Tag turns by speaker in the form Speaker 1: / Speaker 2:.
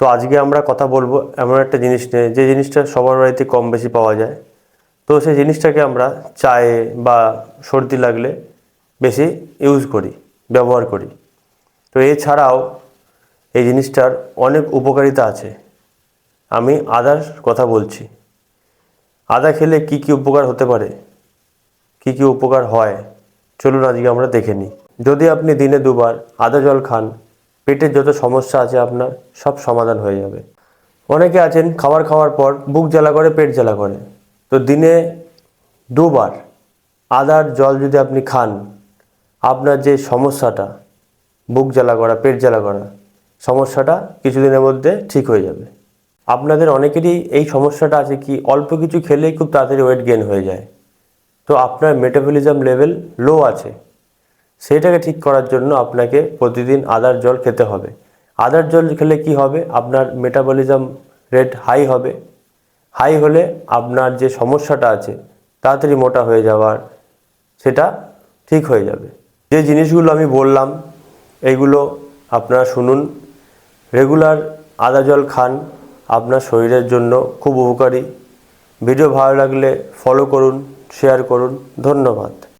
Speaker 1: তো আজকে আমরা কথা বলবো এমন একটা জিনিস নিয়ে, যে জিনিসটা সবার বাড়িতে কম বেশি পাওয়া যায়। তো সেই জিনিসটাকে আমরা চায়ে বা সর্দি লাগলে বেশি ইউজ করি, ব্যবহার করি। তো এছাড়াও এই জিনিসটার অনেক উপকারিতা আছে। আমি আদার কথা বলছি। আদা খেলে কি কি উপকার হতে পারে, কি কি উপকার হয়, চলুন আজকে আমরা দেখে নিই। যদি আপনি দিনে 2 বার আদা জল খান, পেটের যত সমস্যা আছে আপনার সব সমাধান হয়ে যাবে। অনেকে আছেন খাবার খাওয়ার পর বুক জ্বালা করে, পেট জ্বালা করে। তো দিনে 2 বার আদার জল যদি আপনি খান, আপনার যে সমস্যাটা, বুক জ্বালা করা, পেট জ্বালা করা, সমস্যাটা কিছুদিনের মধ্যে ঠিক হয়ে যাবে। আপনাদের অনেকেরই এই সমস্যাটা আছে কি, অল্প কিছু খেলেই খুব তাড়াতাড়ি ওয়েট গেইন হয়ে যায়। তো আপনার মেটাবলিজম লেভেল লো আছে, সেইটাকে ঠিক করার জন্য আপনাকে প্রতিদিন আদার জল খেতে হবে। আদার জল খেলে কি হবে, আপনার মেটাবলিজম রেট হাই হবে। হাই হলে আপনার যে সমস্যাটা আছে তাড়াতাড়ি মোটা হয়ে যাওয়ার, সেটা ঠিক হয়ে যাবে। যে জিনিসগুলো আমি বললাম এইগুলো আপনারা শুনুন, রেগুলার আদা জল খান, আপনার শরীরের জন্য খুব উপকারী। ভিডিও ভালো লাগলে ফলো করুন, শেয়ার করুন। ধন্যবাদ।